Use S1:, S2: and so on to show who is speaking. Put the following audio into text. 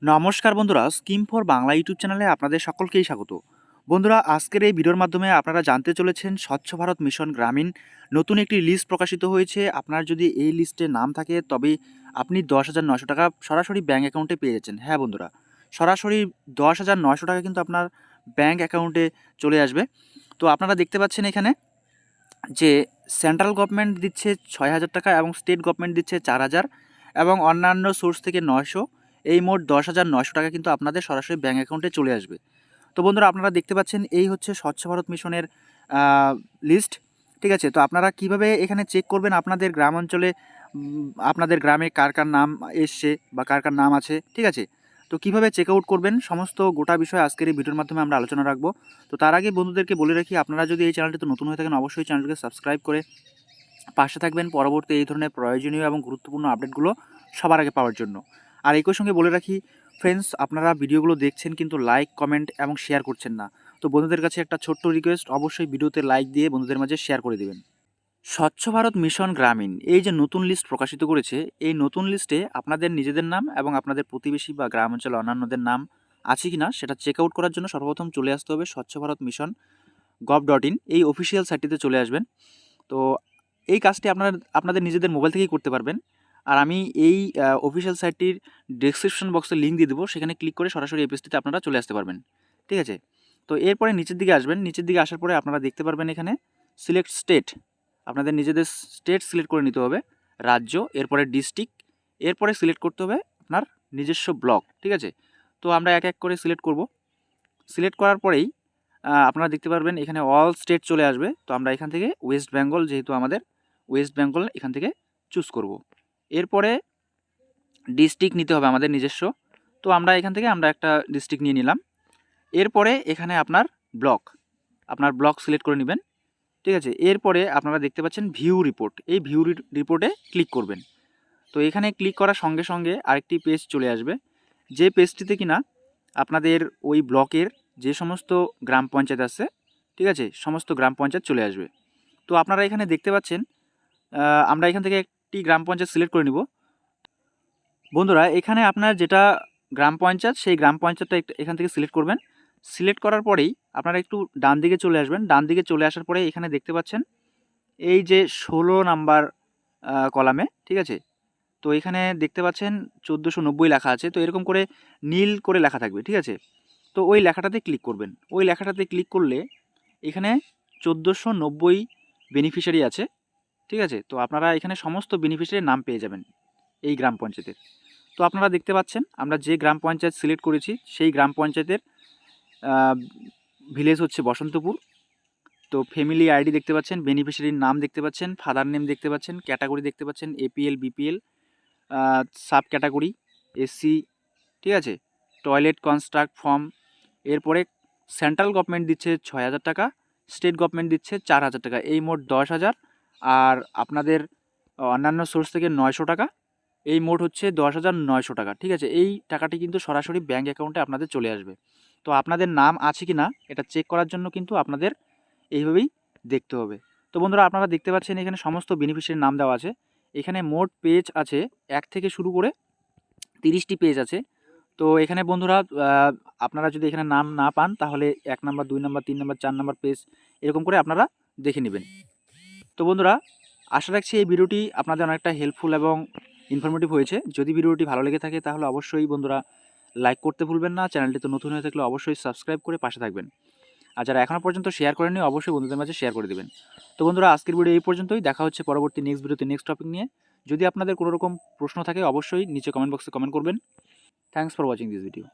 S1: নমস্কার বন্ধুরা, scheme for Bangla YouTube চ্যানেলে আপনাদের সকলকেই স্বাগত। বন্ধুরা, আজকের এই ভিডিওর মাধ্যমে আপনারা জানতে চলেছেন স্বচ্ছ ভারত মিশন গ্রামীণ নতুন একটি লিস্ট প্রকাশিত হয়েছে। আপনার যদি এই লিস্টে নাম থাকে তবে আপনি 10,900 টাকা সরাসরি ব্যাঙ্ক অ্যাকাউন্টে পেয়ে যাচ্ছেন। হ্যাঁ বন্ধুরা, সরাসরি 10,900 টাকা কিন্তু আপনার ব্যাঙ্ক অ্যাকাউন্টে চলে আসবে। তো আপনারা দেখতে পাচ্ছেন এখানে যে সেন্ট্রাল গভর্নমেন্ট দিচ্ছে 6,000 টাকা এবং স্টেট গভর্নমেন্ট দিচ্ছে 4,000 এবং অন্যান্য সোর্স থেকে 900, এই মোট 10,900 টাকা কিন্তু আপনাদের সরাসরি ব্যাঙ্ক অ্যাকাউন্টে চলে আসবে। তো বন্ধুরা, আপনারা দেখতে পাচ্ছেন এই হচ্ছে স্বচ্ছ ভারত মিশনের লিস্ট। ঠিক আছে, তো আপনারা কিভাবে এখানে চেক করবেন আপনাদের গ্রাম অঞ্চলে আপনাদের গ্রামে কার কার নাম এসছে বা কার কার নাম আছে, ঠিক আছে। তো কিভাবে চেক আউট করবেন সমস্ত গোটা বিষয় আজকের এই ভিডিওর মাধ্যমে আমরা আলোচনা রাখবো। তো তার আগে বন্ধুদেরকে বলে রাখি, আপনারা যদি এই চ্যানেলটিতে নতুন হয়ে থাকেন অবশ্যই চ্যানেলটিকে সাবস্ক্রাইব করে পাশে থাকবেন পরবর্তী এই ধরনের প্রয়োজনীয় এবং গুরুত্বপূর্ণ আপডেটগুলো সবার আগে পাওয়ার জন্য। আর একই সঙ্গে বলে রাখি ফ্রেন্ডস, আপনারা ভিডিওগুলো দেখছেন কিন্তু লাইক, কমেন্ট এবং শেয়ার করছেন না। তো বন্ধুদের কাছে একটা ছোট্ট রিকোয়েস্ট, অবশ্যই ভিডিওতে লাইক দিয়ে বন্ধুদের মাঝে শেয়ার করে দেবেন। স্বচ্ছ ভারত মিশন গ্রামীণ এই যে নতুন লিস্ট প্রকাশিত করেছে, এই নতুন লিস্টে আপনাদের নিজেদের নাম এবং আপনাদের প্রতিবেশী বা গ্রাম অঞ্চলে অন্যান্যদের নাম আছে কি না সেটা চেক আউট করার জন্য সর্বপ্রথম চলে আসতে হবে স্বচ্ছ ভারত মিশন gov.in এই অফিসিয়াল সাইটটিতে চলে আসবেন। তো এই কাজটি আপনাদের নিজেদের মোবাইল থেকেই করতে পারবেন। আর আমি এই অফিসিয়াল সাইটটির ডেসক্রিপশন বক্সে লিঙ্ক দিয়ে দেবো, সেখানে ক্লিক করে সরাসরি এই পেজটিতে আপনারা চলে আসতে পারবেন। ঠিক আছে, তো এরপরে নিচের দিকে আসবেন। নিচের দিকে আসার পরে আপনারা দেখতে পারবেন এখানে সিলেক্ট স্টেট, আপনাদের নিজেদের স্টেট সিলেক্ট করে নিতে হবে, রাজ্য, এরপরে ডিস্ট্রিক্ট, এরপরে সিলেক্ট করতে হবে আপনার নিজস্ব ব্লক। ঠিক আছে, তো আমরা এক এক করে সিলেক্ট করব। সিলেক্ট করার পরেই আপনারা দেখতে পারবেন এখানে অল স্টেট চলে আসবে। তো আমরা এখান থেকে ওয়েস্ট বেঙ্গল, যেহেতু আমাদের ওয়েস্ট বেঙ্গল, এখান থেকে চুজ করব। এরপরে ডিস্ট্রিক্ট নিতে হবে আমাদের নিজস্ব। তো আমরা এখান থেকে একটা ডিস্ট্রিক্ট নিয়ে নিলাম। এরপরে এখানে আপনার ব্লক সিলেক্ট করে নেবেন। ঠিক আছে, এরপরে আপনারা দেখতে পাচ্ছেন ভিউ রিপোর্ট, এই ভিউ রিপোর্টে ক্লিক করবেন। তো এখানে ক্লিক করার সঙ্গে সঙ্গে আরেকটি পেজ চলে আসবে, যে পেজটিতে কিনা আপনাদের ওই ব্লকের যে সমস্ত গ্রাম পঞ্চায়েত আছে, ঠিক আছে, সমস্ত গ্রাম পঞ্চায়েত চলে আসবে। তো আপনারা এখানে দেখতে পাচ্ছেন আমরা এখান থেকে একটি গ্রাম পঞ্চায়েত সিলেক্ট করে নিব। বন্ধুরা, এখানে আপনার যেটা গ্রাম পঞ্চায়েত, সেই গ্রাম পঞ্চায়েতটা এখান থেকে সিলেক্ট করবেন। সিলেক্ট করার পরেই আপনারা একটু ডান দিকে চলে আসবেন। ডান দিকে চলে আসার পরে এখানে দেখতে পাচ্ছেন এই যে 16 নাম্বার কলামে, ঠিক আছে, তো এখানে দেখতে পাচ্ছেন 1490 লেখা আছে। তো এরকম করে নীল করে লেখা থাকবে, ঠিক আছে। তো ওই লেখাটাতে ক্লিক করবেন। ওই লেখাটাতে ক্লিক করলে এখানে 1490 বেনিফিশিয়ারি আছে, ঠিক আছে। তো আপনারা এখানে সমস্ত বেনিফিশিয়ারির নাম পেয়ে যাবেন এই গ্রাম পঞ্চায়েতের। তো আপনারা দেখতে পাচ্ছেন আমরা যে গ্রাম পঞ্চায়েত সিলেক্ট করেছি সেই গ্রাম পঞ্চায়েতের ভিলেজ হচ্ছে বসন্তপুর। তো ফ্যামিলি আইডি দেখতে পাচ্ছেন, বেনিফিশিয়ারির নাম দেখতে পাচ্ছেন, ফাদার নেম দেখতে পাচ্ছেন, ক্যাটাগরি দেখতে পাচ্ছেন APL, BPL, sub category, SC, ঠিক আছে, টয়লেট কনস্ট্রাক্ট ফর্ম। এরপরে সেন্ট্রাল গভর্নমেন্ট দিচ্ছে 6,000 টাকা, স্টেট গভর্নমেন্ট দিচ্ছে 4,000 টাকা, এই মোট 10,000। আর আপনাদের অন্যান্য সোর্স থেকে 900 টাকা, এই মোট হচ্ছে 10,900 টাকা। ঠিক আছে, এই টাকাটি কিন্তু সরাসরি ব্যাঙ্ক অ্যাকাউন্টে আপনাদের চলে আসবে। তো আপনাদের নাম আছে কি না এটা চেক করার জন্য কিন্তু আপনাদের এইভাবেই দেখতে হবে। তো বন্ধুরা, আপনারা দেখতে পাচ্ছেন এখানে সমস্ত বেনিফিশিয়ারির নাম দেওয়া আছে। এখানে মোট পেজ আছে 1 থেকে শুরু করে 30টি পেজ আছে। তো এখানে বন্ধুরা আপনারা যদি এখানে নাম না পান তাহলে 1 number, 2 number, 3 number, 4 number page এরকম করে আপনারা দেখে নেবেন। তো বন্ধুরা, আশা রাখছি এই ভিডিওটি আপনাদের অনেকটা হেল্পফুল এবং ইনফরমেটিভ হয়েছে। যদি ভিডিওটি ভালো লেগে থাকে তাহলে অবশ্যই বন্ধুরা লাইক করতে ভুলবেন না। চ্যানেলটি তো নতুন হয়ে থাকলে অবশ্যই সাবস্ক্রাইব করে পাশে থাকবেন। আর যারা এখনও পর্যন্ত শেয়ার করেননি অবশ্যই বন্ধুদের মাঝে শেয়ার করে দেবেন। তো বন্ধুরা, আজকের ভিডিও এই পর্যন্তই। দেখা হচ্ছে পরবর্তী নেক্সট ভিডিওতে নেক্সট টপিক নিয়ে। যদি আপনাদের কোনো রকম প্রশ্ন থাকে অবশ্যই নিচে কমেন্ট বক্সে কমেন্ট করবেন। Thanks for watching this video.